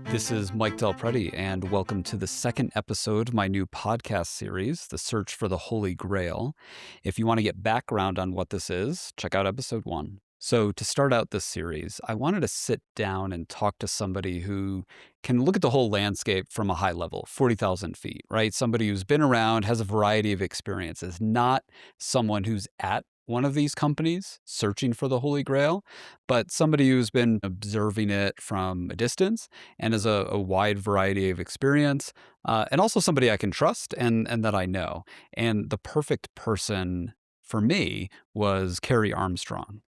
This is Mike Del Preti, and welcome to the second episode of my new podcast series, The Search for the Holy Grail. If you want to get background on what this is, check out episode 1. So to start out this series, I wanted to sit down and talk to somebody who can look at the whole landscape from a high level, 40,000 feet, right? Somebody who's been around, has a variety of experiences, not someone who's at one of these companies searching for the Holy Grail, but somebody who's been observing it from a distance and has a wide variety of experience, and also somebody I can trust and that I know. And the perfect person for me was Carey Armstrong.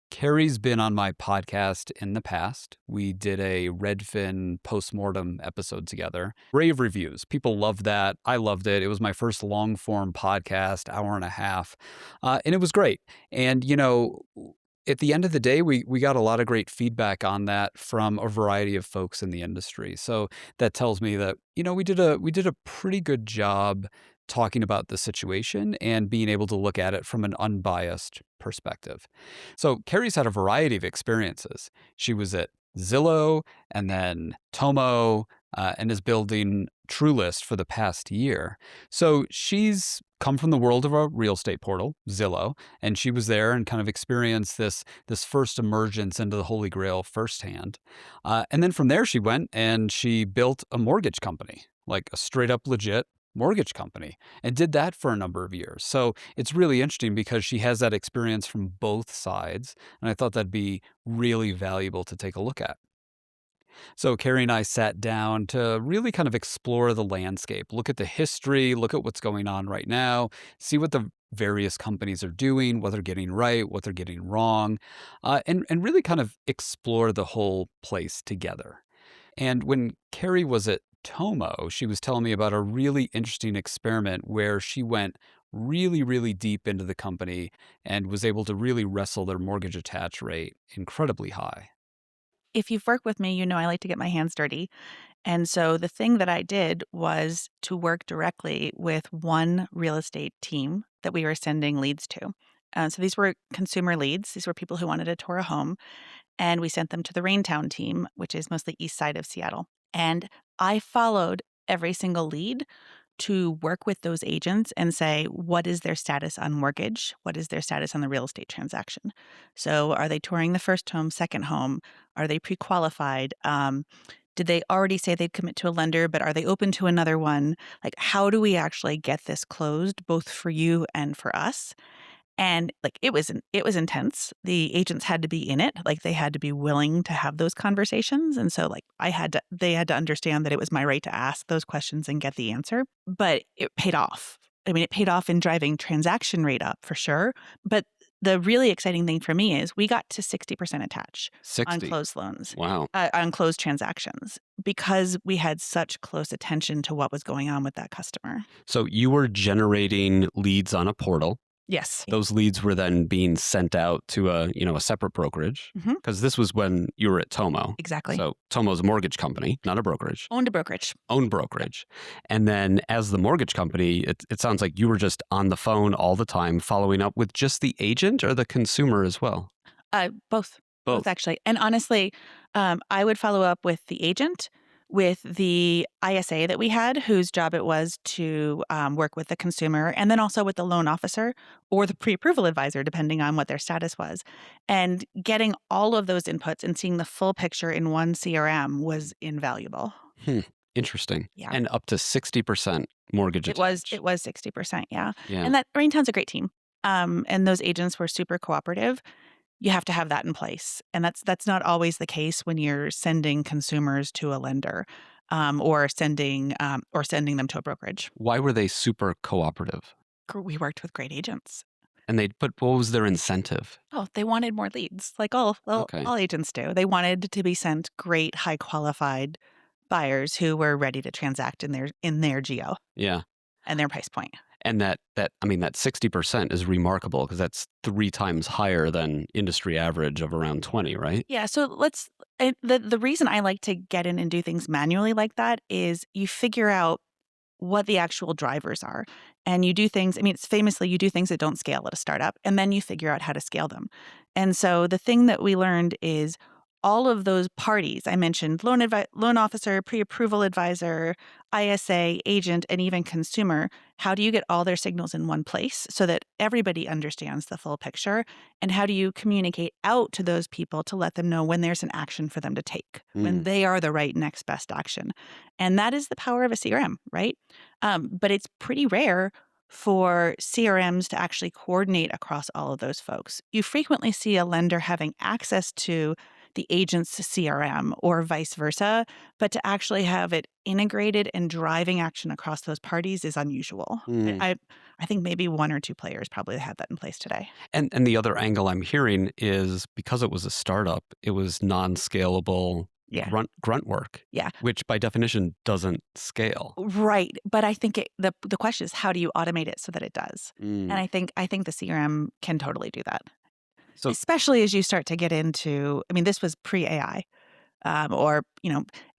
Carey's been on my podcast in the past. We did a Redfin postmortem episode together. Rave reviews. People loved that. I loved it. It was my first long form podcast, hour and a half. And it was great. And, at the end of the day, we got a lot of great feedback on that from a variety of folks in the industry. So that tells me that, we did a pretty good job talking about the situation and being able to look at it from an unbiased perspective. So Carey's had a variety of experiences. She was at Zillow and then Tomo and is building TrueList for the past year. So she's come from the world of a real estate portal, Zillow, and she was there and kind of experienced this first emergence into the Holy Grail firsthand. And then from there, she went and she built a mortgage company, like a straight up legit mortgage company, and did that for a number of years. So it's really interesting because she has that experience from both sides, and I thought that'd be really valuable to take a look at. So Carey and I sat down to really kind of explore the landscape, look at the history, look at what's going on right now, see what the various companies are doing, what they're getting right, what they're getting wrong, and really kind of explore the whole place together. And when Carey was at Tomo, she was telling me about a really interesting experiment where she went really, really deep into the company and was able to really wrestle their mortgage attach rate incredibly high. If you've worked with me, you know I like to get my hands dirty. And so the thing that I did was to work directly with one real estate team that we were sending leads to. So these were consumer leads. These were people who wanted to tour a home. And we sent them to the Raintown team, which is mostly east side of Seattle. And I followed every single lead to work with those agents and say, what is their status on mortgage? What is their status on the real estate transaction? So are they touring the first home, second home? Are they pre-qualified? Did they already say they'd commit to a lender, but are they open to another one? Like, how do we actually get this closed, both for you and for us? And like it was intense. The agents had to be in it, like they had to be willing to have those conversations. And so like they had to understand that it was my right to ask those questions and get the answer. But it paid off. I mean, it paid off in driving transaction rate up for sure. But the really exciting thing for me is we got to 60% attach 60. on closed loans, Wow. on closed transactions, because we had such close attention to what was going on with that customer. So you were generating leads on a portal. Yes. Those leads were then being sent out to a separate brokerage, because this was when you were at Tomo. Exactly. So Tomo's a mortgage company, not a brokerage. Owned a brokerage. Own brokerage. And then as the mortgage company, it sounds like you were just on the phone all the time following up with just the agent or the consumer as well? Both. Both, actually. And honestly, I would follow up with the agent, with the ISA that we had, whose job it was to work with the consumer, and then also with the loan officer or the pre-approval advisor, depending on what their status was. And getting all of those inputs and seeing the full picture in one CRM was invaluable. Interesting. Yeah. And up to 60% mortgage attach. It was 60%, yeah. Yeah. And that Raintown's a great team. And those agents were super cooperative. You have to have that in place. And that's not always the case when you're sending consumers to a lender, or sending them to a brokerage. Why were they super cooperative? We worked with great agents. And but what was their incentive? Oh, they wanted more leads, like all agents do. They wanted to be sent great, high qualified buyers who were ready to transact in their geo. Yeah. And their price point. And that 60% is remarkable because that's 3 times higher than industry average of around 20, right? Yeah. So the reason I like to get in and do things manually like that is you figure out what the actual drivers are. And you do things, it's famously, you do things that don't scale at a startup, and then you figure out how to scale them. And so the thing that we learned is all of those parties I mentioned, loan officer, pre-approval advisor, ISA, agent, and even consumer, how do you get all their signals in one place so that everybody understands the full picture? And how do you communicate out to those people to let them know when there's an action for them to take, when they are the right next best action? And that is the power of a CRM, right? But it's pretty rare for CRMs to actually coordinate across all of those folks. You frequently see a lender having access to the agent's CRM or vice versa, but to actually have it integrated and driving action across those parties is unusual. Mm. I think maybe one or two players probably have that in place today. And the other angle I'm hearing is because it was a startup, it was non-scalable Yeah. grunt work, Yeah. which by definition doesn't scale. Right. But I think the question is, how do you automate it so that it does? Mm. And I think the CRM can totally do that. So Especially as you start to get into, I mean, this was pre-AI, or,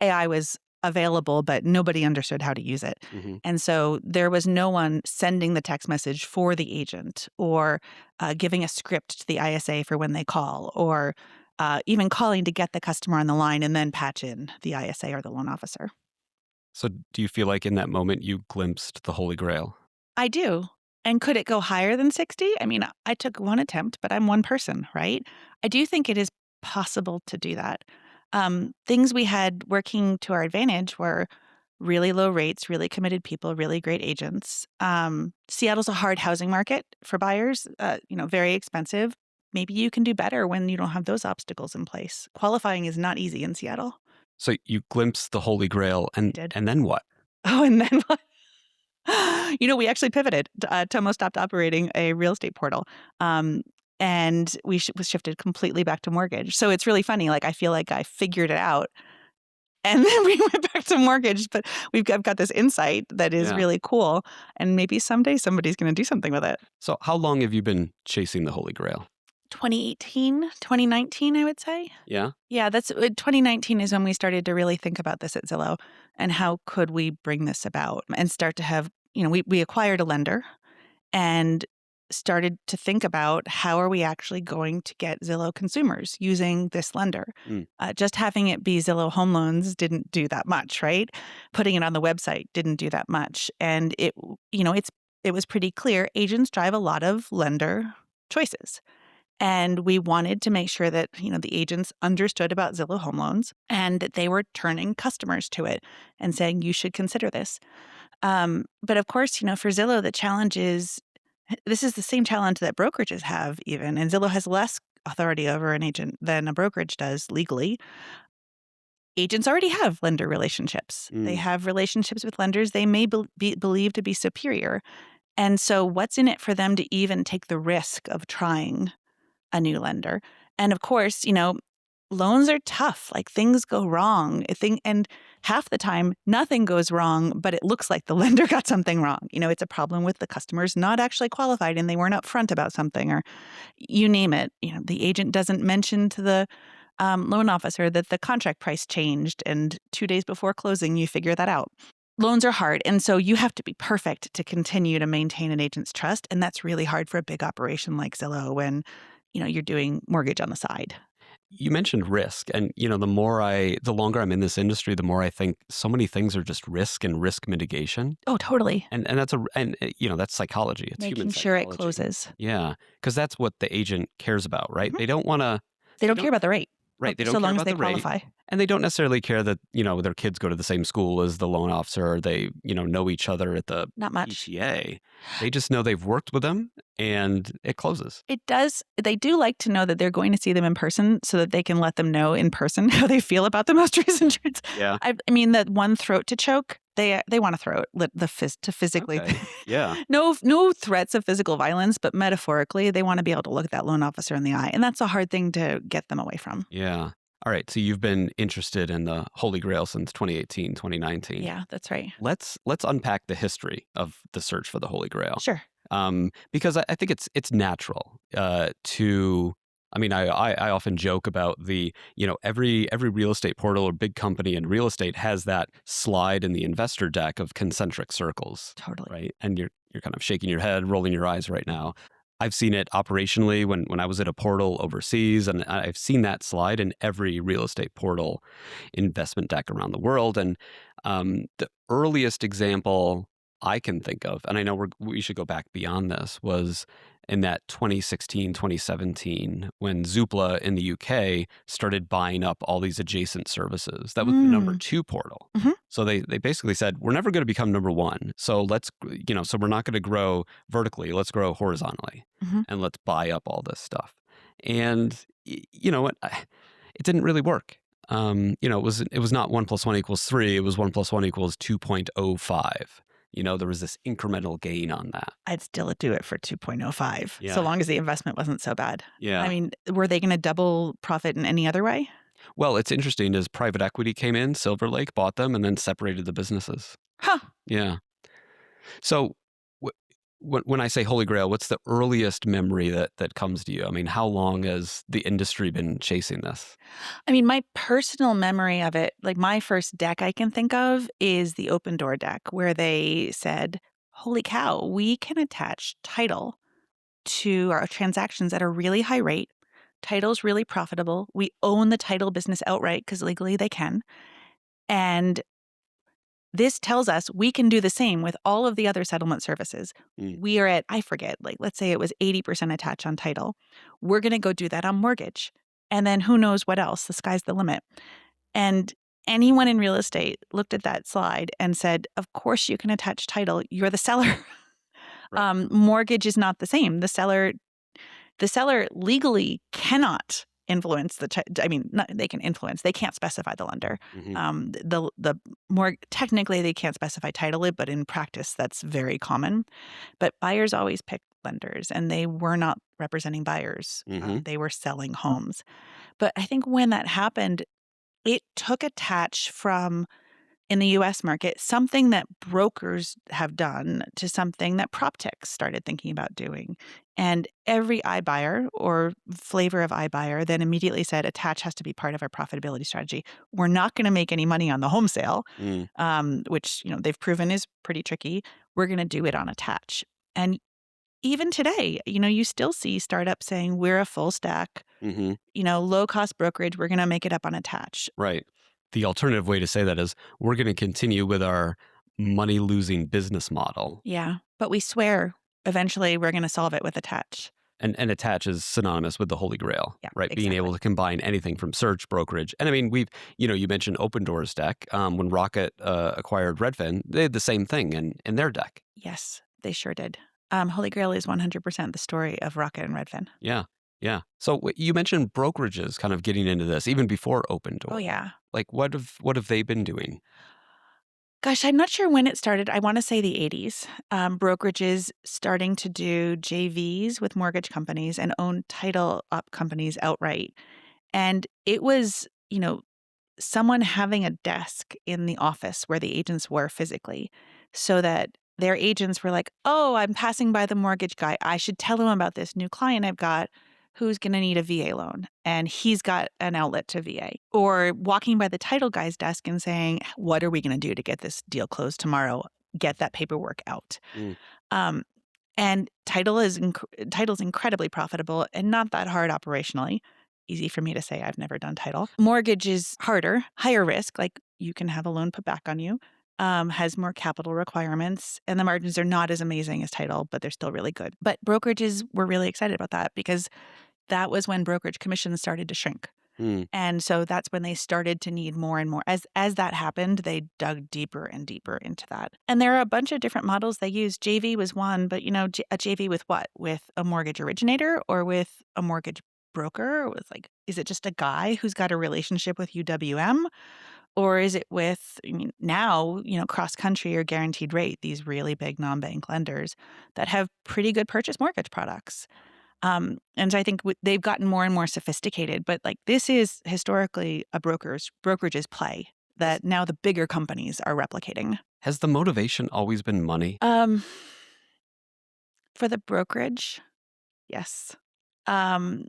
AI was available, but nobody understood how to use it. mhm. And so there was no one sending the text message for the agent or giving a script to the ISA for when they call, or even calling to get the customer on the line and then patch in the ISA or the loan officer. So do you feel like in that moment you glimpsed the Holy Grail? I do. And could it go higher than 60? I mean, I took one attempt, but I'm one person, right? I do think it is possible to do that. Things we had working to our advantage were really low rates, really committed people, really great agents. Seattle's a hard housing market for buyers, very expensive. Maybe you can do better when you don't have those obstacles in place. Qualifying is not easy in Seattle. So you glimpsed the Holy Grail, and did. then what? Oh, and then what? We actually pivoted. Tomo stopped operating a real estate portal. And we was shifted completely back to mortgage. So it's really funny. Like, I feel like I figured it out. And then we went back to mortgage, but I've got this insight that is Yeah. really cool. And maybe someday somebody's going to do something with it. So how long have you been chasing the Holy Grail? 2018, 2019, I would say. Yeah. Yeah, 2019 is when we started to really think about this at Zillow and how could we bring this about and start to have, we acquired a lender and started to think about how are we actually going to get Zillow consumers using this lender. Just having it be Zillow Home Loans didn't do that much, right? Putting it on the website didn't do that much. And it was pretty clear agents drive a lot of lender choices. And we wanted to make sure that, the agents understood about Zillow Home Loans and that they were turning customers to it and saying, you should consider this. But of course, for Zillow, the challenge is, this is the same challenge that brokerages have even, and Zillow has less authority over an agent than a brokerage does legally. Agents already have lender relationships. They have relationships with lenders they may be believed to be superior. And so what's in it for them to even take the risk of trying a new lender? And of course, loans are tough. Like, things go wrong. And half the time, nothing goes wrong, but it looks like the lender got something wrong. It's a problem with the customers not actually qualified and they weren't upfront about something, or you name it. The agent doesn't mention to the loan officer that the contract price changed, and 2 days before closing, you figure that out. Loans are hard, and so you have to be perfect to continue to maintain an agent's trust, and that's really hard for a big operation like Zillow when you're doing mortgage on the side. You mentioned risk, and the longer I'm in this industry, the more I think so many things are just risk and risk mitigation. Oh, totally. And that's psychology. It's human Making sure it psychology. closes. Yeah, because that's what the agent cares about, right? Mhm. They don't want to. They don't care about the rate. Right. They don't so care long about as they the rate. qualify. And they don't necessarily care that, their kids go to the same school as the loan officer, or they, know each other at the Not much. PTA. They just know they've worked with them and it closes. It does. They do like to know that they're going to see them in person so that they can let them know in person how they feel about the most recent trades. Yeah. I mean, that one throat to choke, they want to throw it to physically. Okay. Yeah. No threats of physical violence, but metaphorically, they want to be able to look at that loan officer in the eye. And that's a hard thing to get them away from. Yeah. All right. So you've been interested in the Holy Grail since 2018, 2019. Yeah, that's right. Let's unpack the history of the search for the Holy Grail. Sure. Because I think it's natural to. I mean, I often joke about every real estate portal or big company in real estate has that slide in the investor deck of concentric circles. Totally. Right. And you're kind of shaking your head, rolling your eyes right now. I've seen it operationally when I was at a portal overseas, and I've seen that slide in every real estate portal investment deck around the world. And the earliest example I can think of, and I know we should go back beyond this, was in that 2016, 2017, when Zoopla in the UK started buying up all these adjacent services. That was the number 2 portal. Mhm. So they basically said, we're never going to become number 1. So so we're not going to grow vertically. Let's grow horizontally, Mhm. and let's buy up all this stuff. And you know what? It didn't really work. It was not 1 + 1 = 3. It was 1 + 1 = 2.05. There was this incremental gain on that. I'd still do it for 2.05, Yeah. so long as the investment wasn't so bad. Yeah. I mean, were they going to double profit in any other way? Well, it's interesting as private equity came in, Silver Lake bought them and then separated the businesses. Huh. Yeah. So when I say Holy Grail, what's the earliest memory that comes to you? I mean, how long has the industry been chasing this? I mean, my personal memory of it, like my first deck I can think of is the Open Door deck, where they said, holy cow, we can attach title to our transactions at a really high rate. Title's really profitable. We own the title business outright because legally they can. And this tells us we can do the same with all of the other settlement services. We are at, I forget, like let's say it was 80% attached on title. We're going to go do that on mortgage. And then who knows what else? The sky's the limit. And anyone in real estate looked at that slide and said, of course you can attach title. You're the seller. Right. Mortgage is not the same. The seller legally cannot influence they can influence. They can't specify the lender. More technically, they can't specify title, but in practice, that's very common. But buyers always pick lenders, and they were not representing buyers. They were selling homes. But I think when that happened, it took attach from, in the U.S. market, something that brokers have done to something that PropTechs started thinking about doing. And every iBuyer or flavor of iBuyer then immediately said, attach has to be part of our profitability strategy. We're not going to make any money on the home sale, which they've proven is pretty tricky. We're going to do it on attach. And even today, you still see startups saying, we're a full stack, low cost brokerage. We're going to make it up on attach. Right. The alternative way to say that is we're going to continue with our money-losing business model. Yeah, but we swear eventually we're going to solve it with attach. And attach is synonymous with the Holy Grail, Yeah, right? exactly. Being able to combine anything from search, brokerage. And I mean, you mentioned Open Doors deck. When Rocket acquired Redfin, they had the same thing in their deck. Yes, they sure did. Holy Grail is 100% the story of Rocket and Redfin. Yeah. Yeah. So you mentioned brokerages kind of getting into this even before Open Door. Oh, yeah. Like what have they been doing? Gosh, I'm not sure when it started. I want to say the 80s. Brokerages starting to do JVs with mortgage companies and own title up companies outright. And it was, someone having a desk in the office where the agents were physically, so that their agents were like, oh, I'm passing by the mortgage guy. I should tell him about this new client I've got who's going to need a VA loan, and he's got an outlet to VA. Or walking by the title guy's desk and saying, what are we going to do to get this deal closed tomorrow? Get that paperwork out. And title's incredibly profitable and not that hard operationally. Easy for me to say, I've never done title. Mortgage is harder, higher risk, like you can have a loan put back on you, has more capital requirements, and the margins are not as amazing as title, but they're still really good. But brokerages were really excited about that because that was when brokerage commissions started to shrink. And so that's when they started to need more and more. As that happened, they dug deeper and deeper into that. And there are a bunch of different models they use. JV was one, but a JV with what? With a mortgage originator or with a mortgage broker? Is it just a guy who's got a relationship with UWM? Or is it with, now, cross country or guaranteed rate, these really big non-bank lenders that have pretty good purchase mortgage products? And so I think they've gotten more and more sophisticated, but this is historically a brokerage's play that now the bigger companies are replicating. Has the motivation always been money? For the brokerage, yes. I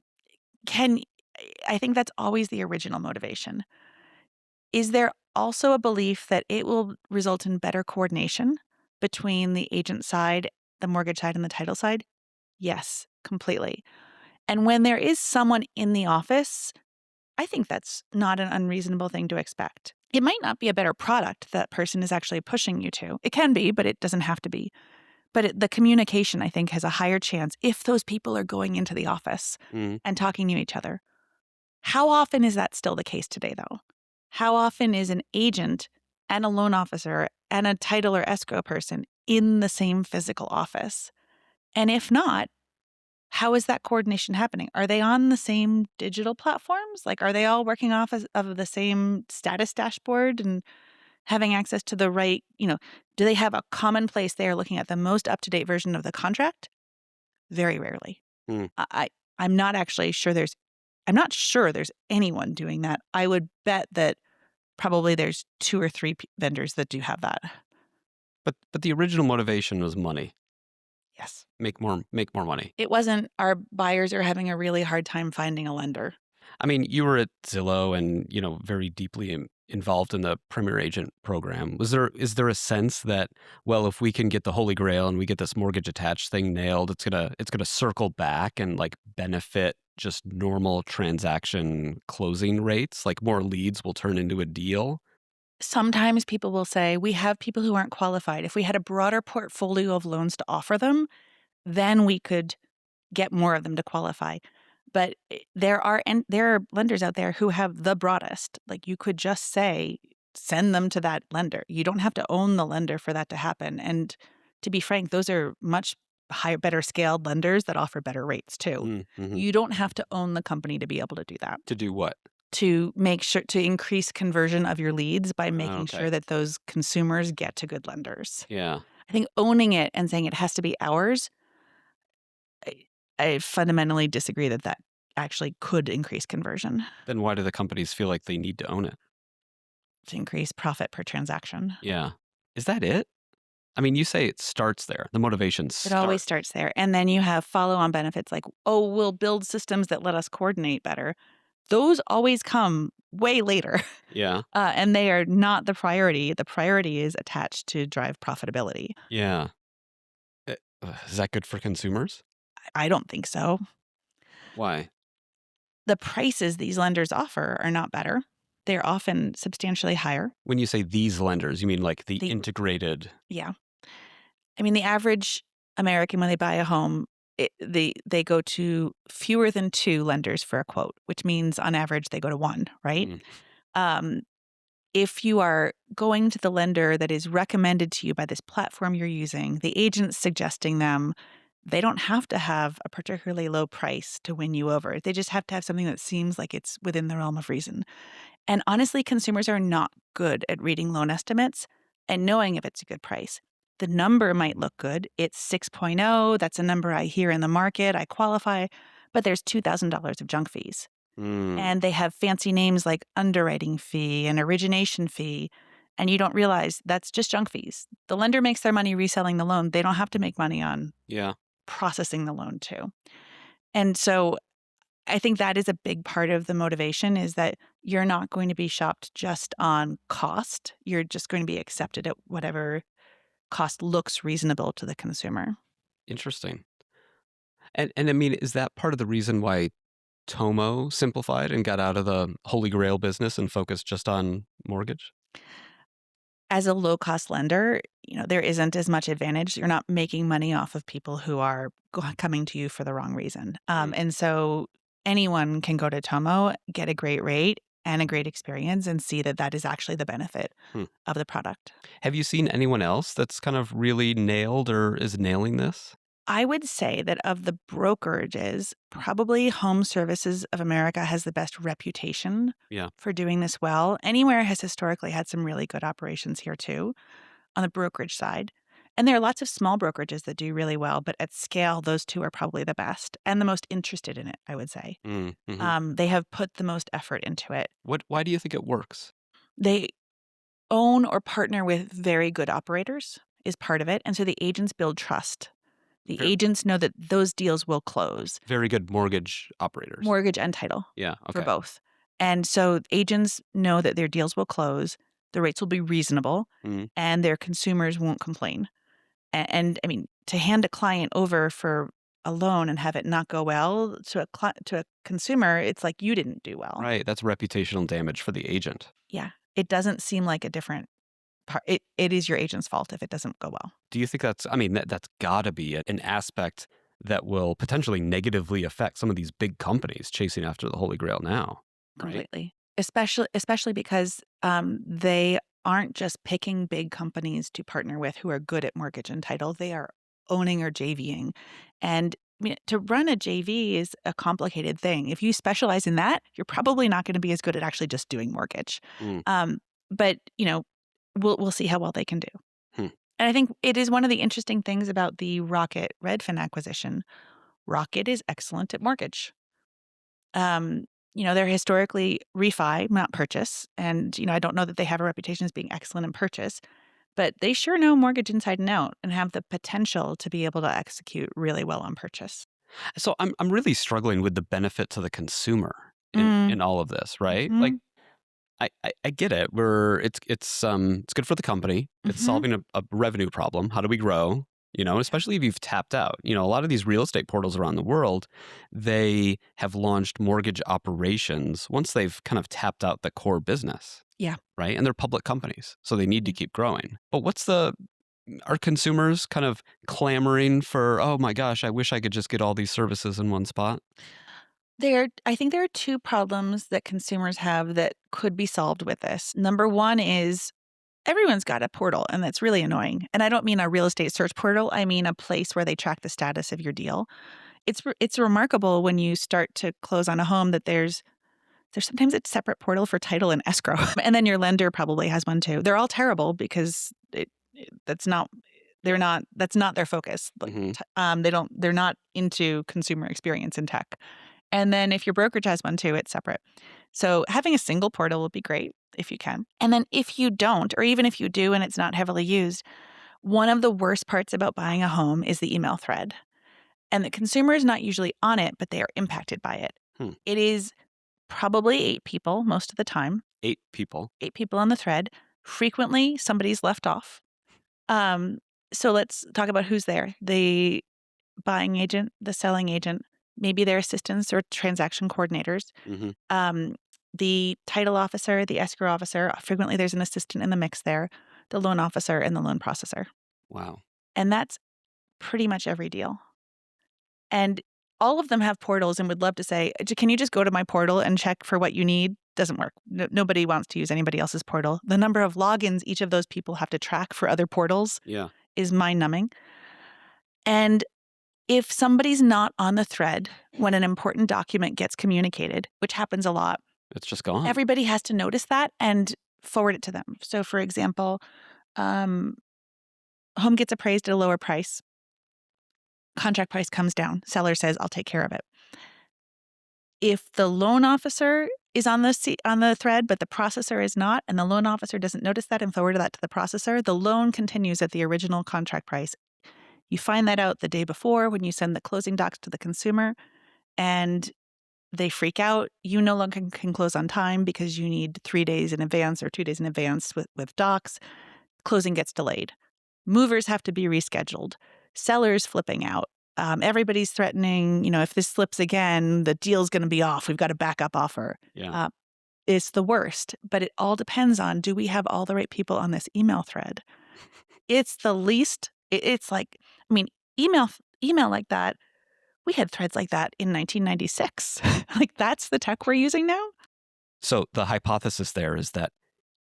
think that's always the original motivation. Is there also a belief that it will result in better coordination between the agent side, the mortgage side, and the title side? Yes, completely. And when there is someone in the office, I think that's not an unreasonable thing to expect. It might not be a better product that person is actually pushing you to. It can be, but it doesn't have to be. But the communication, I think, has a higher chance if those people are going into the office and talking to each other. How often is that still the case today, though? How often is an agent and a loan officer and a title or escrow person in the same physical office? And if not, how is that coordination happening? Are they on the same digital platforms? Like, are they all working off of the same status dashboard and having access to the right, do they have a common place they are looking at the most up-to-date version of the contract? Very rarely. Mm. I'm not actually sure I'm not sure there's anyone doing that. I would bet that probably there's 2 or 3 vendors that do have that. But the original motivation was money. Yes. Make more money. It wasn't our buyers are having a really hard time finding a lender. I mean, you were at Zillow and, very deeply involved in the Premier Agent program. Is there a sense that, well, if we can get the Holy Grail and we get this mortgage attached thing nailed, it's gonna circle back and like benefit just normal transaction closing rates? Like more leads will turn into a deal? Sometimes people will say, we have people who aren't qualified. If we had a broader portfolio of loans to offer them, then we could get more of them to qualify. But there are lenders out there who have the broadest. Like you could just say, send them to that lender. You don't have to own the lender for that to happen. And to be frank, those are much better scaled lenders that offer better rates too. Mm-hmm. You don't have to own the company to be able to do that. To do what? To make sure to increase conversion of your leads by making sure that those consumers get to good lenders. Yeah. I think owning it and saying it has to be ours, I fundamentally disagree that actually could increase conversion. Then why do the companies feel like they need to own it? To increase profit per transaction. Yeah. Is that it? I mean, you say it starts there. The motivation starts. It always starts there. And then you have follow-on benefits like, oh, we'll build systems that let us coordinate better. Those always come way later. Yeah. And they are not the priority. The priority is attached to drive profitability. Yeah. Is that good for consumers? I don't think so. Why? The prices these lenders offer are not better. They're often substantially higher. When you say these lenders, you mean like the integrated? Yeah. I mean, the average American, when they buy a home, they go to fewer than 2 lenders for a quote, which means on average they go to 1, right? If you are going to the lender that is recommended to you by this platform you're using, the agent's suggesting them, they don't have to have a particularly low price to win you over. They just have to have something that seems like it's within the realm of reason. And honestly, consumers are not good at reading loan estimates and knowing if it's a good price. The number might look good. It's 6.0. That's a number I hear in the market. I qualify, but there's $2,000 of junk fees. And they have fancy names like underwriting fee and origination fee. And you don't realize that's just junk fees. The lender makes their money reselling the loan. They don't have to make money on processing the loan too. And so I think that is a big part of the motivation is that you're not going to be shopped just on cost. You're just going to be accepted at whatever cost looks reasonable to the consumer. Interesting. And I mean, is that part of the reason why Tomo simplified and got out of the Holy Grail business and focused just on mortgage? As a low-cost lender, there isn't as much advantage. You're not making money off of people who are coming to you for the wrong reason. And so anyone can go to Tomo, get a great rate and a great experience and see that that is actually the benefit of the product. Have you seen anyone else that's kind of really nailed or is nailing this? I would say that of the brokerages, probably Home Services of America has the best reputation for doing this well. Anywhere has historically had some really good operations here too on the brokerage side. And there are lots of small brokerages that do really well, but at scale, those two are probably the best and the most interested in it, I would say. They have put the most effort into it. Why do you think it works? They own or partner with very good operators is part of it. And so the agents build trust. The agents know that those deals will close. Very good mortgage operators. Mortgage and title. Yeah, okay. For both. And so agents know that their deals will close, the rates will be reasonable, and their consumers won't complain. And I mean, to hand a client over for a loan and have it not go well to a consumer, it's like you didn't do well. Right. That's reputational damage for the agent. Yeah. It doesn't seem like a different part. It is your agent's fault if it doesn't go well. Do you think that's got to be an aspect that will potentially negatively affect some of these big companies chasing after the Holy Grail now, right? Completely. Especially because they aren't just picking big companies to partner with who are good at mortgage and title. They are owning or JVing. And I mean, to run a JV is a complicated thing. If you specialize in that, you're probably not going to be as good at actually just doing mortgage. Mm. But we'll see how well they can do. Hmm. And I think it is one of the interesting things about the Rocket Redfin acquisition. Rocket is excellent at mortgage. They're historically refi, not purchase. And, I don't know that they have a reputation as being excellent in purchase, but they sure know mortgage inside and out and have the potential to be able to execute really well on purchase. So I'm really struggling with the benefit to the consumer in all of this, right? Like Mhm. I get it. It's good for the company. It's Mhm. solving a revenue problem. How do we grow? Especially if you've tapped out. A lot of these real estate portals around the world, they have launched mortgage operations once they've kind of tapped out the core business. Yeah. Right. And they're public companies, so they need to keep growing. But are consumers kind of clamoring for, oh my gosh, I wish I could just get all these services in one spot? I think there are two problems that consumers have that could be solved with this. Number one is everyone's got a portal, and that's really annoying. And I don't mean a real estate search portal. I mean a place where they track the status of your deal. It's remarkable when you start to close on a home that there's sometimes a separate portal for title and escrow, and then your lender probably has one too. They're all terrible because that's not that's not their focus. Like, Hmm. they're not into consumer experience in tech. And then if your brokerage has one too, it's separate. So having a single portal will be great if you can. And then if you don't, or even if you do and it's not heavily used, one of the worst parts about buying a home is the email thread. And the consumer is not usually on it, but they are impacted by it. Hmm. It is probably 8 people most of the time. 8 people. 8 people on the thread. Frequently, somebody's left off. So let's talk about who's there. The buying agent, the selling agent, maybe their assistants or transaction coordinators, Hmm. the title officer, the escrow officer. Frequently, there's an assistant in the mix there, the loan officer, and the loan processor. Wow. And that's pretty much every deal. And all of them have portals and would love to say, can you just go to my portal and check for what you need? Doesn't work. Nobody wants to use anybody else's portal. The number of logins each of those people have to track for other portals Yeah. is mind-numbing. And if somebody's not on the thread when an important document gets communicated, which happens a lot, It's just gone. everybody has to notice that and forward it to them. So, for example, home gets appraised at a lower price. Contract price comes down. Seller says, I'll take care of it. If the loan officer is on the thread, but the processor is not, and the loan officer doesn't notice that and forward that to the processor, the loan continues at the original contract price. You find that out the day before when you send the closing docs to the consumer, and they freak out. You no longer can close on time because you need 3 days in advance or 2 days in advance with docs. Closing gets delayed. Movers have to be rescheduled. Sellers flipping out. Everybody's threatening, if this slips again, the deal's going to be off. We've got a backup offer. Yeah. It's the worst, but it all depends on, do we have all the right people on this email thread? It's the least, it's like, I mean, email like that, we had threads like that in 1996. Like, that's the tech we're using now? So the hypothesis there is that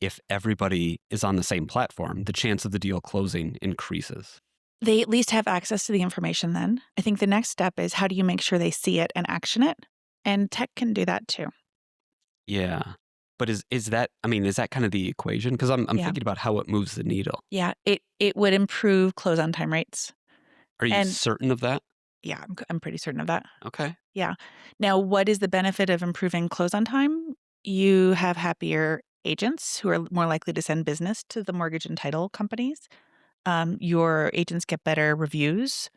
if everybody is on the same platform, the chance of the deal closing increases. They at least have access to the information then. I think the next step is, how do you make sure they see it and action it? And tech can do that too. Yeah. But is that kind of the equation? Because I'm Yeah. thinking about how it moves the needle. Yeah, it would improve close on time rates. Are you And- certain of that? Yeah, I'm pretty certain of that. Okay. Yeah. Now, what is the benefit of improving close on time? You have happier agents who are more likely to send business to the mortgage and title companies. Your agents get better reviews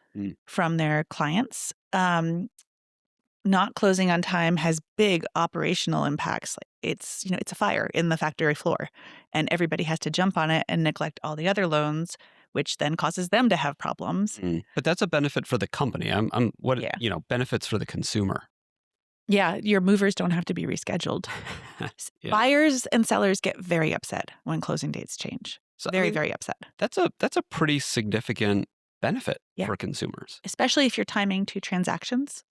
from their clients. Not closing on time has big operational impacts. Like, it's a fire in the factory floor, and everybody has to jump on it and neglect all the other loans, which then causes them to have problems. But that's a benefit for the company. Benefits for the consumer. Yeah, your movers don't have to be rescheduled. Yeah. Buyers and sellers get very upset when closing dates change. So, Very upset. That's a pretty significant benefit Yeah. for consumers. Especially if you're timing two transactions.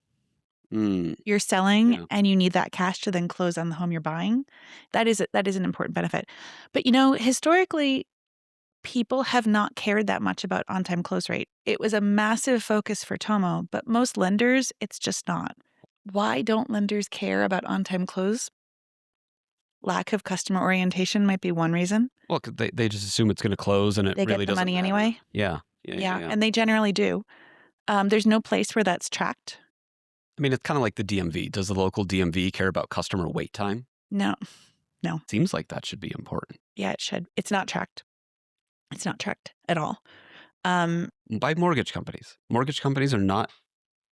Mm. You're selling Yeah. and you need that cash to then close on the home you're buying. That is an important benefit. But historically, people have not cared that much about on-time close rate. It was a massive focus for Tomo, but most lenders, it's just not. Why don't lenders care about on-time close? Lack of customer orientation might be one reason. Well, 'cause they just assume it's going to close and it They really get the doesn't money matter. anyway. Yeah. And they generally do. There's no place where that's tracked. I mean, it's kind of like the DMV. Does the local DMV care about customer wait time? No. Seems like that should be important. Yeah, it should. It's not tracked. It's not tracked at all. By mortgage companies. Mortgage companies are not.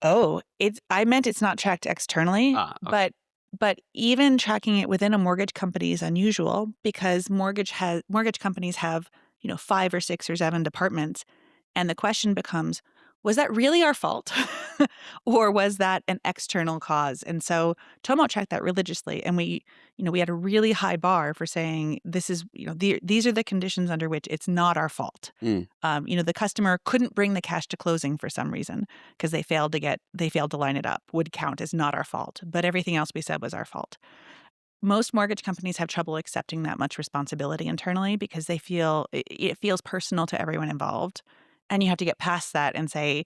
I meant it's not tracked externally, Okay. but even tracking it within a mortgage company is unusual because mortgage companies have, 5 or 6 or 7 departments. And the question becomes, was that really our fault? Or was that an external cause? And so Tomo tracked that religiously. And we had a really high bar for saying this is, these are the conditions under which it's not our fault. The customer couldn't bring the cash to closing for some reason because they failed to line it up, would count as not our fault. But everything else we said was our fault. Most mortgage companies have trouble accepting that much responsibility internally because they feel it feels personal to everyone involved. And you have to get past that and say,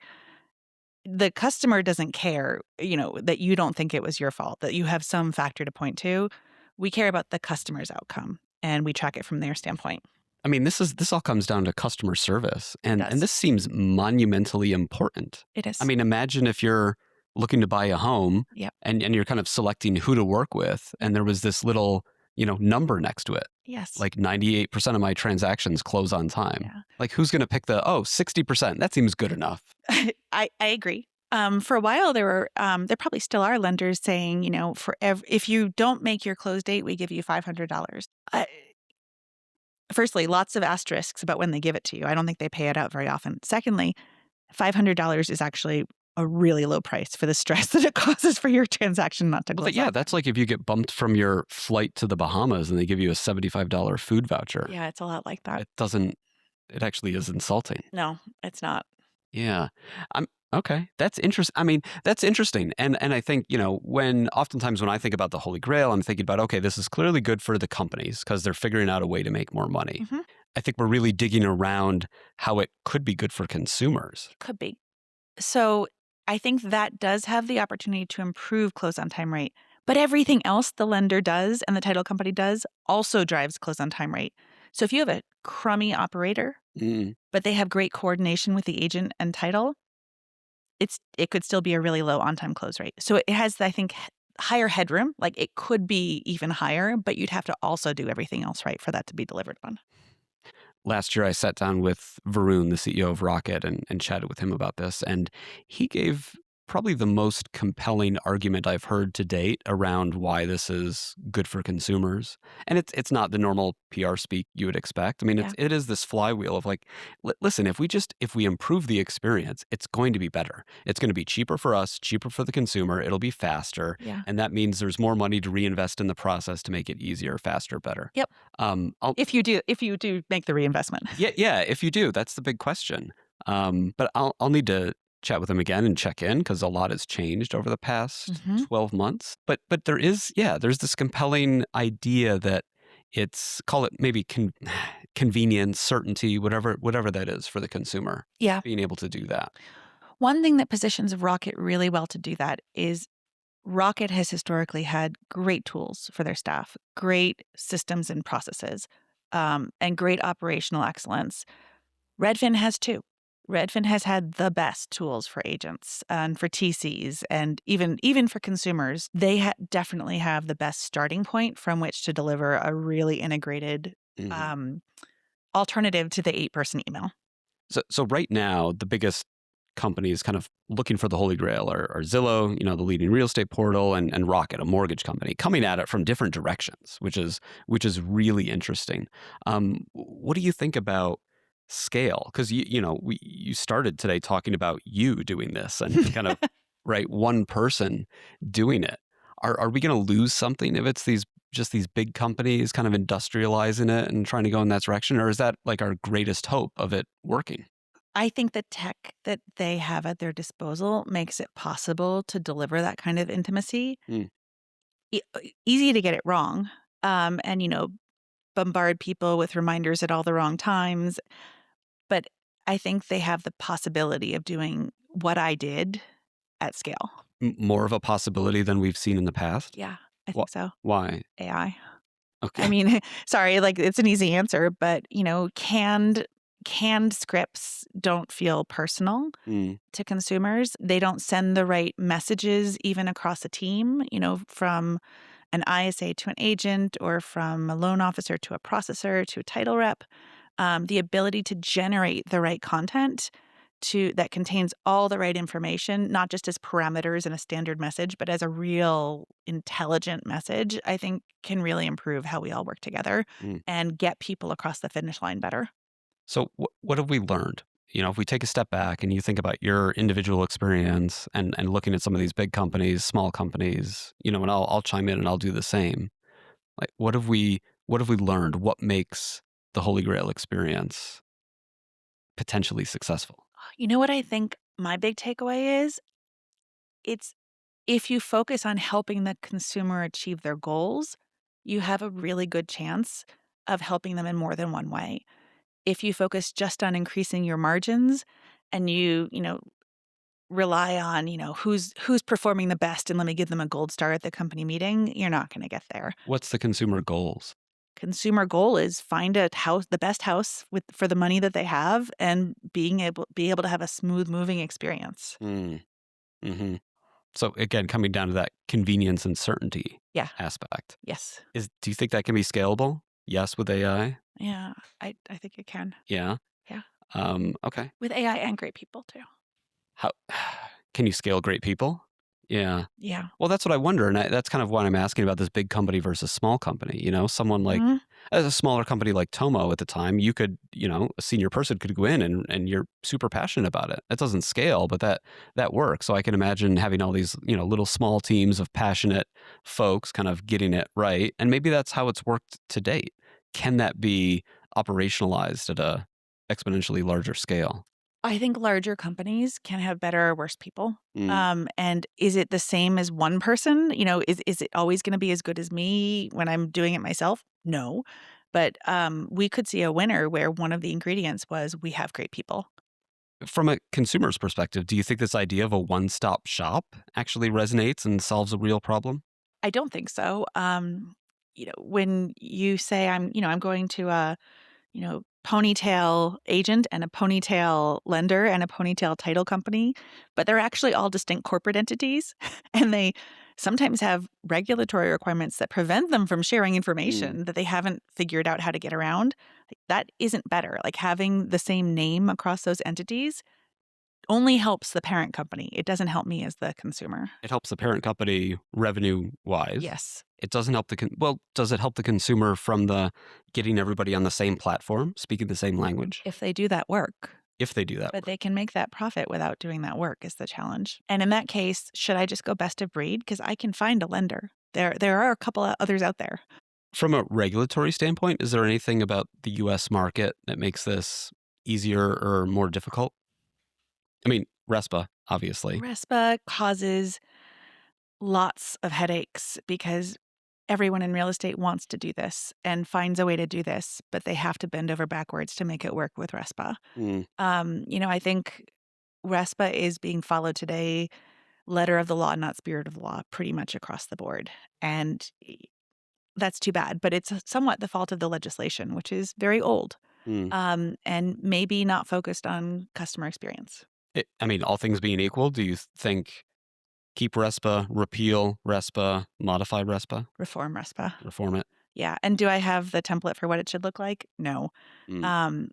the customer doesn't care, that you don't think it was your fault, that you have some factor to point to. We care about the customer's outcome and we track it from their standpoint. I mean, this all comes down to customer service. And It does. this seems monumentally important. It is. I mean, imagine if you're looking to buy a home Yep. and you're kind of selecting who to work with. And there was this little, number next to it. Yes. Like 98% of my transactions close on time. Yeah. Like who's going to pick 60%? That seems good enough. I agree. For a while, there probably still are lenders saying, if you don't make your close date, we give you $500. Firstly, lots of asterisks about when they give it to you. I don't think they pay it out very often. Secondly, $500 is actually a really low price for the stress that it causes for your transaction not to close. Yeah, that's like if you get bumped from your flight to the Bahamas and they give you a $75 food voucher. Yeah, it's a lot like that. It actually is insulting. No, it's not. Yeah. Okay. That's interesting. I mean, that's interesting. And I think, oftentimes when I think about the Holy Grail, I'm thinking about, okay, this is clearly good for the companies because they're figuring out a way to make more money. Mm-hmm. I think we're really digging around how it could be good for consumers. Could be. So I think that does have the opportunity to improve close on time rate. But everything else the lender does and the title company does also drives close on time rate. So if you have a crummy operator, but they have great coordination with the agent and title, it could still be a really low on-time close rate. So it has, I think, higher headroom. Like it could be even higher, but you'd have to also do everything else right for that to be delivered on. Last year, I sat down with Varun, the CEO of Rocket, and chatted with him about this. And he gave probably the most compelling argument I've heard to date around why this is good for consumers. And it's not the normal PR speak you would expect. I mean, it is this flywheel of like, listen, if we improve the experience, it's going to be better. It's going to be cheaper for us, cheaper for the consumer. It'll be faster. Yeah. And that means there's more money to reinvest in the process to make it easier, faster, better. Yep. If you do make the reinvestment. Yeah. If you do, that's the big question. But I'll need to chat with him again and check in because a lot has changed over the past 12 months. But there's this compelling idea that it's, call it maybe convenience, certainty, whatever that is for the consumer. Yeah. Being able to do that. One thing that positions Rocket really well to do that is Rocket has historically had great tools for their staff, great systems and processes, and great operational excellence. Redfin has too. Redfin has had the best tools for agents and for TCs and even for consumers. They definitely have the best starting point from which to deliver a really integrated alternative to the 8-person email. So right now, the biggest companies kind of looking for the Holy Grail are Zillow, the leading real estate portal, and Rocket, a mortgage company, coming at it from different directions, which is really interesting. What do you think about scale? Because you started today talking about you doing this and kind of right one person doing it. Are we going to lose something if it's these big companies kind of industrializing it and trying to go in that direction, or is that like our greatest hope of it working? I think the tech that they have at their disposal makes it possible to deliver that kind of intimacy. Mm. Easy to get it wrong, and, bombard people with reminders at all the wrong times. But I think they have the possibility of doing what I did at scale. More of a possibility than we've seen in the past. Yeah, I Wh- think so. Why? AI. I Okay. mean, sorry, like, it's an easy answer, but, canned scripts don't feel personal Mm. to consumers. They don't send the right messages even across a team, from an ISA to an agent or from a loan officer to a processor to a title rep. The ability to generate the right content that contains all the right information, not just as parameters in a standard message, but as a real intelligent message, I think can really improve how we all work together Mm. and get people across the finish line better. So what have we learned? If we take a step back and you think about your individual experience and looking at some of these big companies, small companies, and I'll chime in and I'll do the same. Like what have we learned? What makes the Holy Grail experience potentially successful? You know what I think my big takeaway is? It's if you focus on helping the consumer achieve their goals, you have a really good chance of helping them in more than one way. If you focus just on increasing your margins and you rely on, who's performing the best and let me give them a gold star at the company meeting, you're not going to get there. What's the consumer goals? Consumer goal is find a house, the best house for the money that they have and be able to have a smooth moving experience. Mm. Hmm. So again, coming down to that convenience and certainty Yeah. aspect. Yes. Do you think that can be scalable? Yes, with AI? Yeah. I think it can. Yeah. Yeah. Okay. With AI and great people too. How can you scale great people? Yeah. Yeah. Well, that's what I wonder, and that's kind of why I'm asking about this big company versus small company. Someone like Mhm. as a smaller company like Tomo at the time, you could, a senior person could go in and you're super passionate about it. That doesn't scale, but that works. So I can imagine having all these, little small teams of passionate folks kind of getting it right, and maybe that's how it's worked to date. Can that be operationalized at a exponentially larger scale? I think larger companies can have better or worse people. Mm. And is it the same as one person? Is it always going to be as good as me when I'm doing it myself? No. But we could see a winner where one of the ingredients was we have great people. From a consumer's perspective, do you think this idea of a one-stop shop actually resonates and solves a real problem? I don't think so. When you say I'm going to a ponytail agent and a ponytail lender and a ponytail title company, but they're actually all distinct corporate entities. And they sometimes have regulatory requirements that prevent them from sharing Mm. information that they haven't figured out how to get around. Like, that isn't better. Like having the same name across those entities only helps the parent company. It doesn't help me as the consumer. It helps the parent company revenue-wise. Yes. It doesn't help well, does it help the consumer from the getting everybody on the same platform, speaking the same language? If they do that work. If they do that But work. they can make that profit without doing that work is the challenge. And in that case, should I just go best of breed? Because I can find a lender. There are a couple of others out there. From a regulatory standpoint, is there anything about the US market that makes this easier or more difficult? I mean, RESPA, obviously. RESPA causes lots of headaches because everyone in real estate wants to do this and finds a way to do this, but they have to bend over backwards to make it work with RESPA. Mm. I think RESPA is being followed today, letter of the law, not spirit of the law, pretty much across the board. And that's too bad, but it's somewhat the fault of the legislation, which is very old, Mm. and maybe not focused on customer experience. I mean, all things being equal, do you think keep RESPA, repeal RESPA, modify RESPA, Reform RESPA. reform it? Yeah, and do I have the template for what it should look like? No. Mm. Um,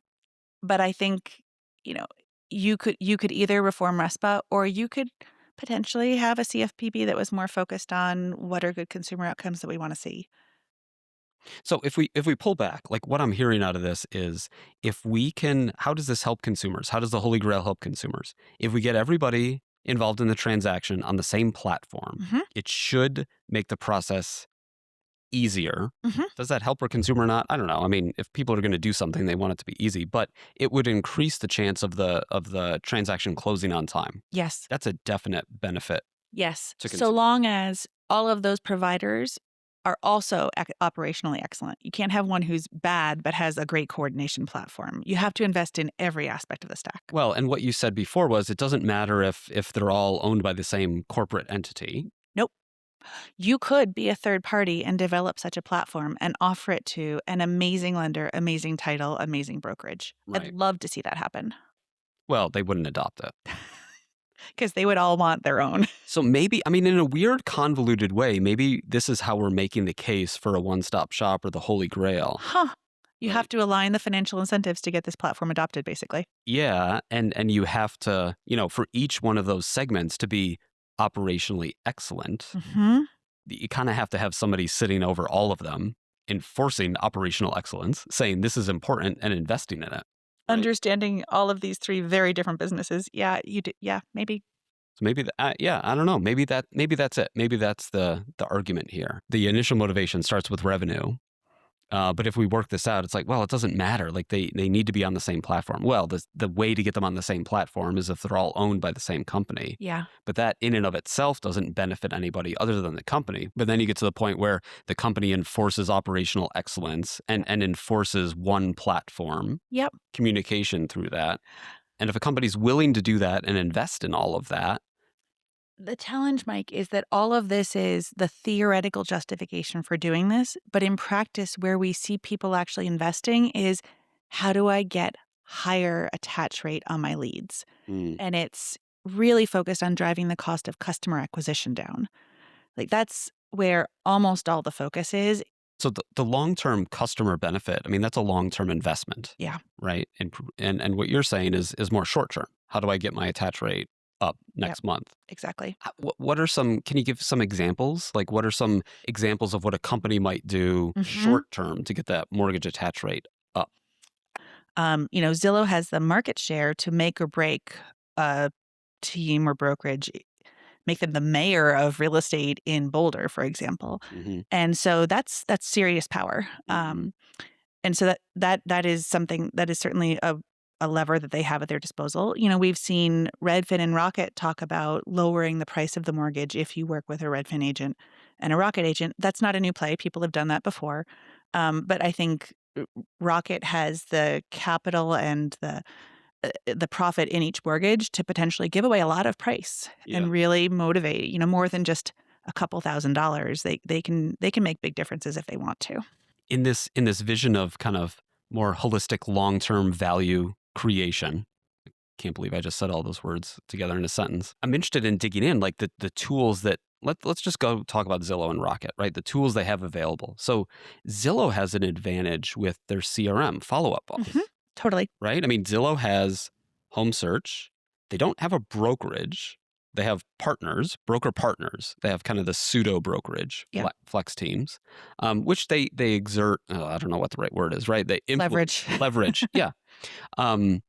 but I think, you know, you could either reform RESPA or you could potentially have a CFPB that was more focused on what are good consumer outcomes that we wanna see. So if we pull back, like what I'm hearing out of this is if we can, how does this help consumers? How does the Holy Grail help consumers? If we get everybody involved in the transaction on the same platform, Hmm. it should make the process easier. Hmm. Does that help a consumer or not? I don't know. I mean, if people are going to do something, they want it to be easy, but it would increase the chance of the transaction closing on time. Yes. That's a definite benefit Yes. to So consumers. long as all of those providers are also operationally excellent. You can't have one who's bad but has a great coordination platform. You have to invest in every aspect of the stack. Well, and what you said before was it doesn't matter if they're all owned by the same corporate entity. Nope. You could be a third party and develop such a platform and offer it to an amazing lender, amazing title, amazing brokerage. I'd Right. love to see that happen Well, they wouldn't adopt it. because they would all want their own. So maybe, I mean, in a weird, convoluted way, maybe this is how we're making the case for a one-stop shop or the Holy Grail. Huh. You have Right. to align the financial incentives to get this platform adopted, basically. Yeah, and you have to, for each one of those segments to be operationally excellent, Mm-hmm. you kind of have to have somebody sitting over all of them, enforcing operational excellence, saying this is important and investing in it. Right? Understanding all of these three very different businesses. Yeah, you do. Yeah, maybe. So maybe, yeah, I don't know. Maybe that's it. Maybe that's the argument here. The initial motivation starts with revenue. But if we work this out, it's like, well, it doesn't matter. Like they need to be on the same platform. Well, the way to get them on the same platform is if they're all owned by the same company. Yeah. But that in and of itself doesn't benefit anybody other than the company. But then you get to the point where the company enforces operational excellence and enforces one platform, Yep. communication through that. And if a company's willing to do that and invest in all of that, The challenge, Mike, is that all of this is the theoretical justification for doing this. But in practice, where we see people actually investing is how do I get higher attach rate on my leads? mm, And it's really focused on driving the cost of customer acquisition down. Like that's where almost all the focus is. so the long-term customer benefit, I mean, that's a long-term investment. Yeah. Right? And what you're saying is more short-term. How do I get my attach rate up Yep. next month? Exactly. What are some, can you give some examples? Like what are some examples of what a company might do Mhm. short-term to get that mortgage attach rate up? Zillow has the market share to make or break a team or brokerage, make them the mayor of real estate in Boulder, for example. Hmm. And so that's serious power. Hmm. And so that is something that is certainly a lever that they have at their disposal. We've seen Redfin and Rocket talk about lowering the price of the mortgage if you work with a Redfin agent and a Rocket agent. That's not a new play. People have done that before. But I think Rocket has the capital and the profit in each mortgage to potentially give away a lot of price Yeah. and really motivate, more than just a couple $1,000s. They can make big differences if they want to. In this vision of kind of more holistic long-term value creation, can't believe I just said all those words together in a sentence. I'm interested in digging in, like the tools that let's just go talk about Zillow and Rocket, right? The tools they have available. So Zillow has an advantage with their CRM, Follow Up Boss, Mhm. Totally. right? I mean, Zillow has home search. They don't have a brokerage. They have partners, broker partners. They have kind of the pseudo brokerage, Yeah. flex teams, which they exert. I don't know what the right word is, right? They Leverage. leverage, yeah. Um,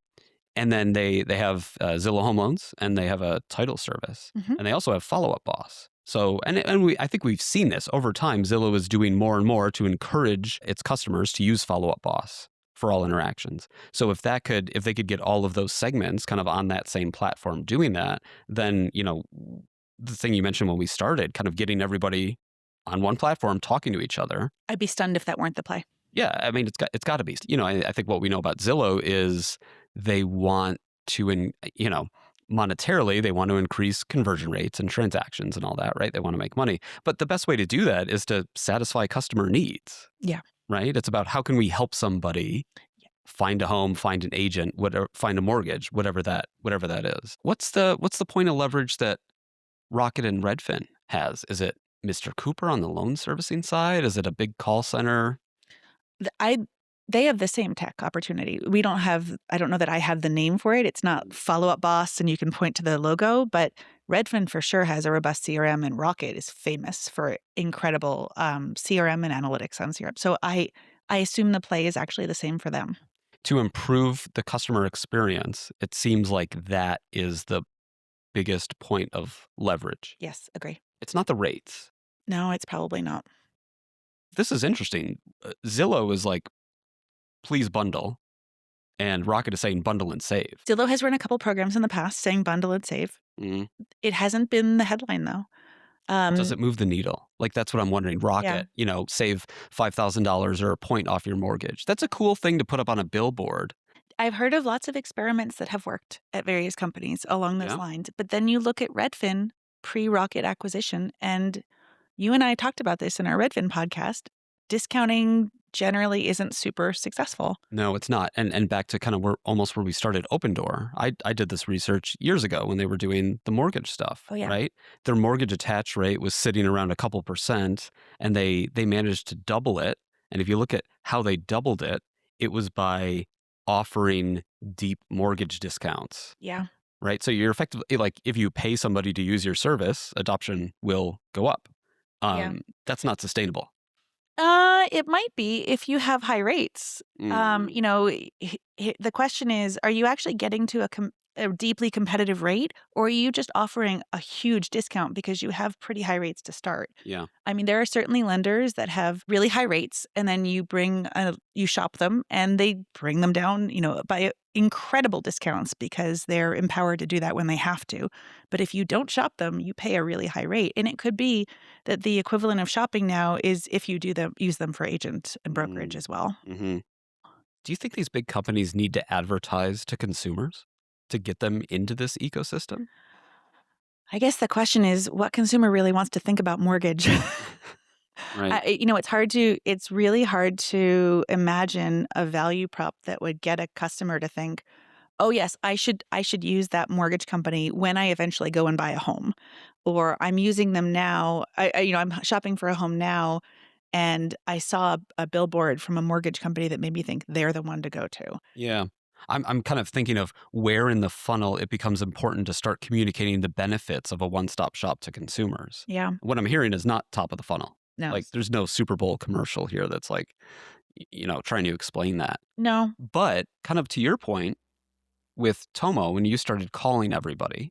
and then they have Zillow Home Loans, and they have a title service, Mhm. and they also have Follow Up Boss. So, I think we've seen this over time. Zillow is doing more and more to encourage its customers to use Follow Up Boss for all interactions. So if they could get all of those segments kind of on that same platform doing that, then the thing you mentioned when we started, kind of getting everybody on one platform talking to each other. I'd be stunned if that weren't the play. Yeah, I mean, it's got to be. I think what we know about Zillow is they want to, monetarily, they want to increase conversion rates and transactions and all that, right? They want to make money. But the best way to do that is to satisfy customer needs. Yeah. Right? It's about how can we help somebody find a home, find an agent, whatever, find a mortgage, whatever that is. What's the point of leverage that Rocket and Redfin has? Is it Mr. Cooper on the loan servicing side? Is it a big call center? They have the same tech opportunity. We don't have, I don't know that I have the name for it. It's not Follow Up Boss and you can point to the logo, but Redfin for sure has a robust CRM, and Rocket is famous for incredible CRM and analytics on CRM. So I assume the play is actually the same for them. To improve the customer experience, it seems like that is the biggest point of leverage. Yes, agree. It's not the rates. No, it's probably not. This is interesting. Zillow is like, please bundle. And Rocket is saying bundle and save. Zillow has run a couple programs in the past saying bundle and save. Mm. It hasn't been the headline, though. Does it move the needle? Like, that's what I'm wondering. Rocket, save $5,000 or a point off your mortgage. That's a cool thing to put up on a billboard. I've heard of lots of experiments that have worked at various companies along those lines. But then you look at Redfin pre-Rocket acquisition, and you and I talked about this in our Redfin podcast. Discounting generally isn't super successful. No, it's not. And back to kind of where we started Open Door. I did this research years ago when they were doing the mortgage stuff, right? Their mortgage attach rate was sitting around a couple percent, and they managed to double it. And if you look at how they doubled it, it was by offering deep mortgage discounts. Yeah. Right? So you're effectively, like, if you pay somebody to use your service, adoption will go up. That's not sustainable. It might be if you have high rates. The question is, are you actually getting to a deeply competitive rate, or are you just offering a huge discount because you have pretty high rates to start? Yeah. I mean, there are certainly lenders that have really high rates, and then you shop them, and they bring them down, by incredible discounts because they're empowered to do that when they have to. But if you don't shop them, you pay a really high rate. And it could be that the equivalent of shopping now is if you use them for agent and brokerage as well. Mm-hmm. Do you think these big companies need to advertise to consumers to get them into this ecosystem? I guess the question is, what consumer really wants to think about mortgage? Right. It's really hard to imagine a value prop that would get a customer to think, oh yes, I should use that mortgage company when I eventually go and buy a home, or I'm using them now. I'm shopping for a home now, and I saw a billboard from a mortgage company that made me think they're the one to go to. Yeah. I'm kind of thinking of where in the funnel it becomes important to start communicating the benefits of a one-stop shop to consumers. Yeah. What I'm hearing is not top of the funnel. No. Like, there's no Super Bowl commercial here that's like, trying to explain that. No. But kind of to your point, with Tomo, when you started calling everybody,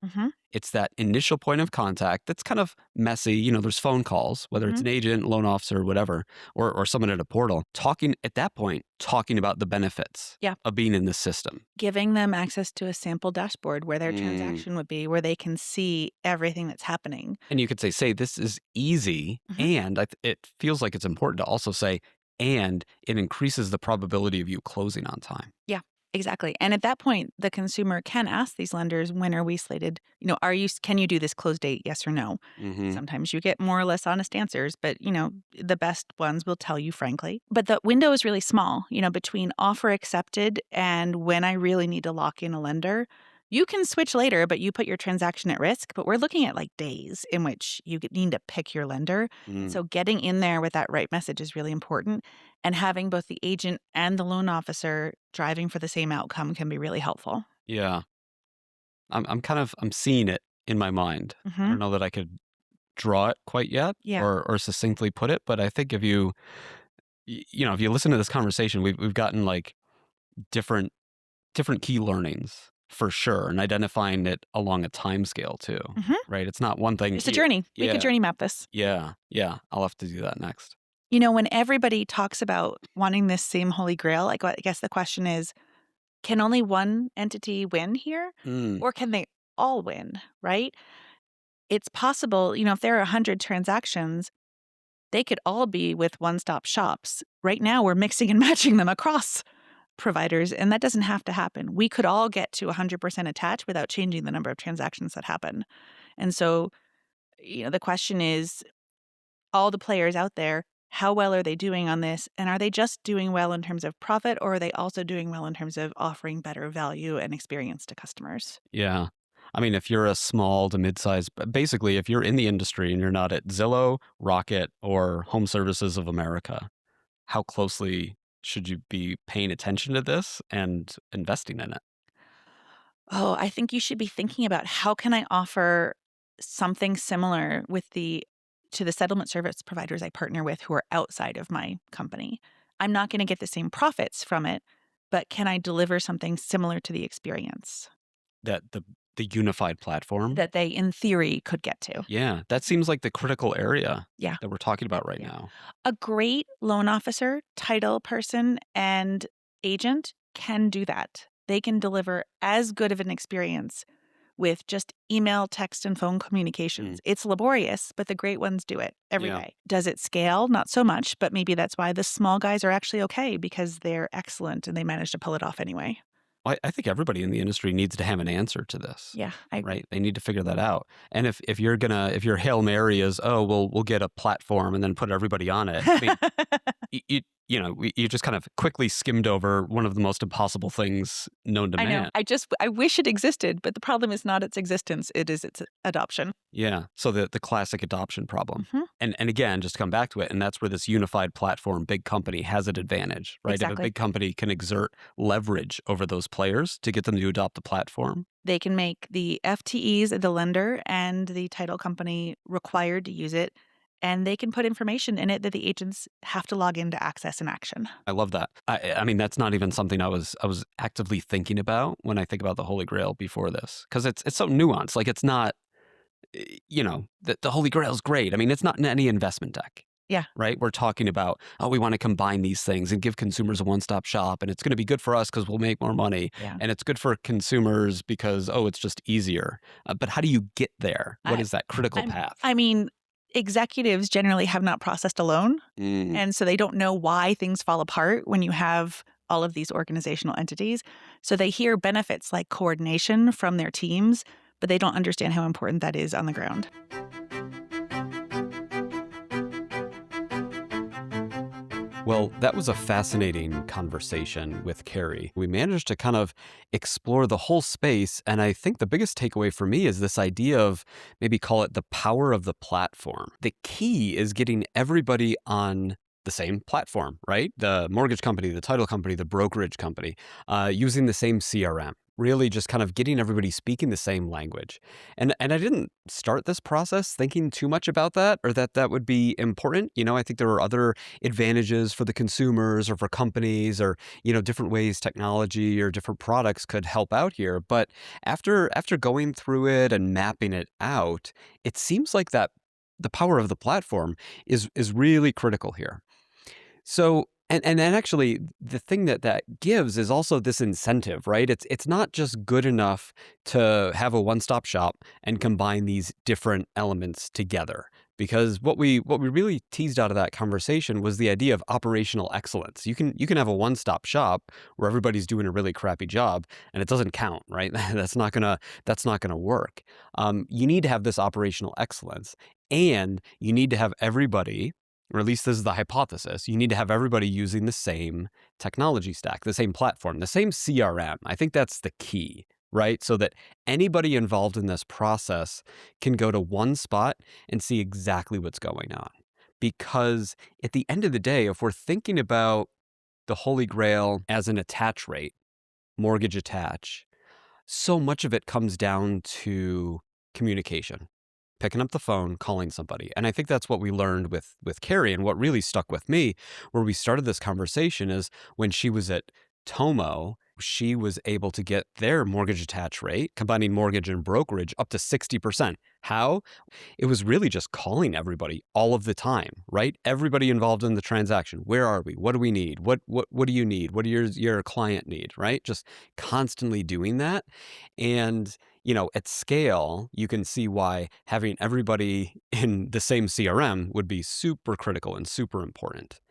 it's that initial point of contact that's kind of messy. There's phone calls, whether it's an agent, loan officer, whatever, or someone at a portal, talking about the benefits of being in this system. Giving them access to a sample dashboard where their transaction would be, where they can see everything that's happening. And you could say, this is easy. And it feels like it's important to also say, and it increases the probability of you closing on time. Yeah. Exactly. And at that point, the consumer can ask these lenders, when are we slated? Can you do this close date? Yes or no? Sometimes you get more or less honest answers, but, the best ones will tell you frankly. But the window is really small, between offer accepted and when I really need to lock in a lender. You can switch later, but you put your transaction at risk. But we're looking at like days in which you need to pick your lender. So getting in there with that right message is really important. And having both the agent and the loan officer driving for the same outcome can be really helpful. Yeah. I'm seeing it in my mind. I don't know that I could draw it quite yet or succinctly put it. But I think if you listen to this conversation, we've gotten like different key learnings. For sure. And identifying it along a time scale too, right? It's not one thing. It's a journey. We could journey map this. Yeah. I'll have to do that next. When everybody talks about wanting this same Holy Grail, I guess the question is, can only one entity win here? Or can they all win, right? It's possible, if there are 100 transactions, they could all be with one-stop shops. Right now, we're mixing and matching them across providers, and that doesn't have to happen. We could all get to 100% attach without changing the number of transactions that happen. And so, the question is, all the players out there, how well are they doing on this? And are they just doing well in terms of profit, or are they also doing well in terms of offering better value and experience to customers? Yeah. I mean, if you're a small to mid-size, basically, if you're in the industry and you're not at Zillow, Rocket, or Home Services of America, how closely should you be paying attention to this and investing in it? Oh, I think you should be thinking about, how can I offer something similar with to the settlement service providers I partner with who are outside of my company. I'm not going to get the same profits from it, but can I deliver something similar to the experience That the unified platform. that they, in theory, could get to? Yeah, that seems like the critical area Yeah. that we're talking about right Yeah. now. A great loan officer, title person, and agent can do that. They can deliver as good of an experience with just email, text, and phone communications. It's laborious, but the great ones do it every Yeah. day. Does it scale? Not so much, but maybe that's why the small guys are actually okay because they're excellent and they manage to pull it off anyway. I think everybody in the industry needs to have an answer to this, Yeah, I agree. right? They need to figure that out. And if your Hail Mary is, oh, well, we'll get a platform and then put everybody on it. I mean, you just kind of quickly skimmed over one of the most impossible things known to I know. man. I wish it existed, but the problem is not its existence, it is its adoption. Yeah. So the classic adoption problem. Mhm. And again, just to come back to it, and that's where this unified platform, big company has an advantage, right? If a Exactly. big company can exert leverage over those players to get them to adopt the platform. They can make the FTEs, the lender, and the title company required to use it, and they can put information in it that the agents have to log in to access and action. I love that. I mean, that's not even something I was actively thinking about when I think about the Holy Grail before this, because it's so nuanced. Like it's not, the Holy Grail is great. I mean, it's not in any investment deck. Yeah. Right? We're talking about, oh, we want to combine these things and give consumers a one-stop shop, and it's going to be good for us because we'll make more money, Yeah. and it's good for consumers because, oh, it's just easier. But how do you get there? What is that critical path? I mean, executives generally have not processed a loan, and so they don't know why things fall apart when you have all of these organizational entities. So they hear benefits like coordination from their teams, but they don't understand how important that is on the ground. Well, that was a fascinating conversation with Carey. We managed to kind of explore the whole space. And I think the biggest takeaway for me is this idea of maybe call it the power of the platform. The key is getting everybody on the same platform, right? The mortgage company, the title company, the brokerage company, using the same CRM. Really just kind of getting everybody speaking the same language. And I didn't start this process thinking too much about that or that would be important. I think there are other advantages for the consumers or for companies or, different ways technology or different products could help out here. But after going through it and mapping it out, it seems like that the power of the platform is really critical here. So, and then actually the thing that gives is also this incentive, right? It's not just good enough to have a one-stop shop and combine these different elements together. Because what we really teased out of that conversation was the idea of operational excellence. You can have a one-stop shop where everybody's doing a really crappy job and it doesn't count, right? That's not gonna work. You need to have this operational excellence, and you need to have everybody, or at least this is the hypothesis, you need to have everybody using the same technology stack, the same platform, the same CRM. I think that's the key, right? So that anybody involved in this process can go to one spot and see exactly what's going on. Because at the end of the day, if we're thinking about the Holy Grail as an attach rate, mortgage attach, so much of it comes down to communication, picking up the phone, calling somebody. And I think that's what we learned with Carey, and what really stuck with me where we started this conversation is when she was at Tomo, she was able to get their mortgage attach rate, combining mortgage and brokerage, up to 60%. How? It was really just calling everybody all of the time, right? Everybody involved in the transaction. Where are we? What do we need? What do you need? What do your client need, right? Just constantly doing that. And at scale, you can see why having everybody in the same CRM would be super critical and super important.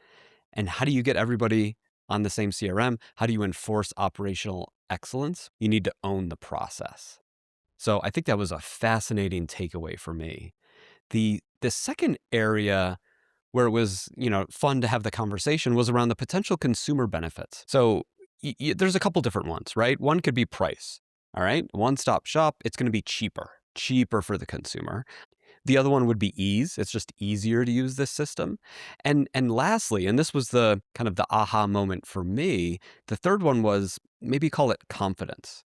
And how do you get everybody on the same CRM? How do you enforce operational excellence? You need to own the process. So I think that was a fascinating takeaway for me. The second area where it was, fun to have the conversation was around the potential consumer benefits. So there's a couple different ones, right? One could be price. All right. One-stop shop. It's going to be cheaper for the consumer. The other one would be ease. It's just easier to use this system. And lastly, and this was the kind of the aha moment for me, the third one was maybe call it confidence,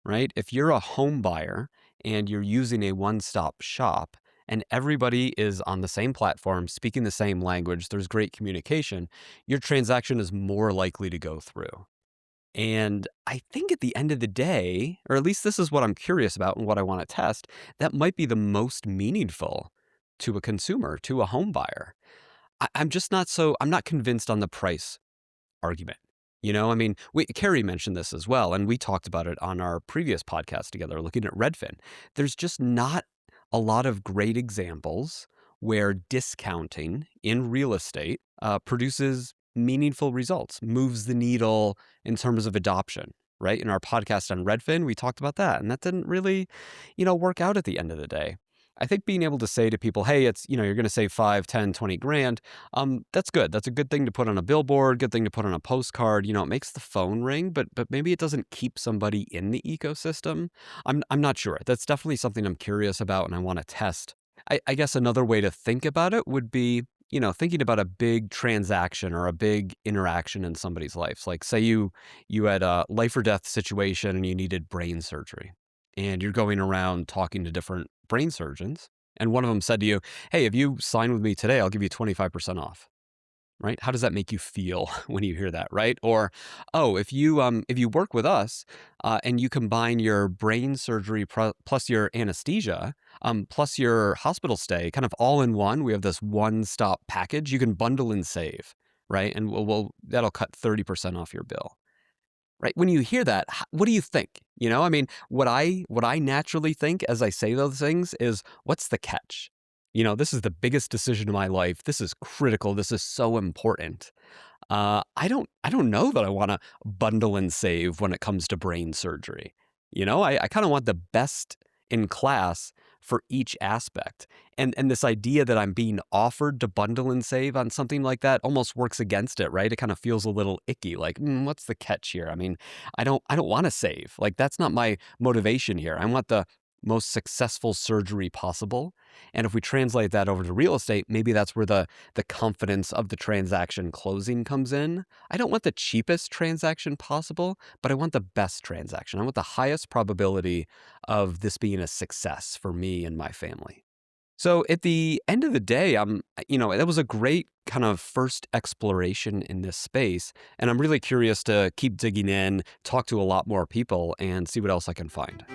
right? If you're a home buyer and you're using a one-stop shop and everybody is on the same platform, speaking the same language, there's great communication, your transaction is more likely to go through. And I think at the end of the day, or at least this is what I'm curious about and what I want to test, that might be the most meaningful to a consumer, to a home buyer. I'm just not so, I'm not convinced on the price argument. I mean, Carey mentioned this as well, and we talked about it on our previous podcast together, looking at Redfin. There's just not a lot of great examples where discounting in real estate produces meaningful results, moves the needle in terms of adoption. Right. In our podcast on Redfin, we talked about that, and that didn't really, work out at the end of the day. I think being able to say to people, hey, it's, you're going to save 5, 10, 20 grand. That's good. That's a good thing to put on a billboard, good thing to put on a postcard. It makes the phone ring, but maybe it doesn't keep somebody in the ecosystem. I'm not sure. That's definitely something I'm curious about and I want to test. I guess another way to think about it would be, thinking about a big transaction or a big interaction in somebody's life. Like say you had a life or death situation and you needed brain surgery and you're going around talking to different brain surgeons. And one of them said to you, hey, if you sign with me today, I'll give you 25% off. Right? How does that make you feel when you hear that, right? Or, oh, if you work with us and you combine your brain surgery plus your anesthesia, plus your hospital stay, kind of all in one, we have this one-stop package. You can bundle and save, right? And that'll cut 30% off your bill. Right? When you hear that, what do you think? I mean, what I naturally think as I say those things is, what's the catch? This is the biggest decision of my life. This is critical. This is so important. I don't know that I want to bundle and save when it comes to brain surgery. I kind of want the best in class for each aspect. And this idea that I'm being offered to bundle and save on something like that almost works against it, right? It kind of feels a little icky, like, what's the catch here? I mean, I don't want to save. Like, that's not my motivation here. I want the most successful surgery possible. And if we translate that over to real estate, maybe that's where the confidence of the transaction closing comes in. I don't want the cheapest transaction possible, but I want the best transaction. I want the highest probability of this being a success for me and my family. So at the end of the day, that was a great kind of first exploration in this space. And I'm really curious to keep digging in, talk to a lot more people, and see what else I can find.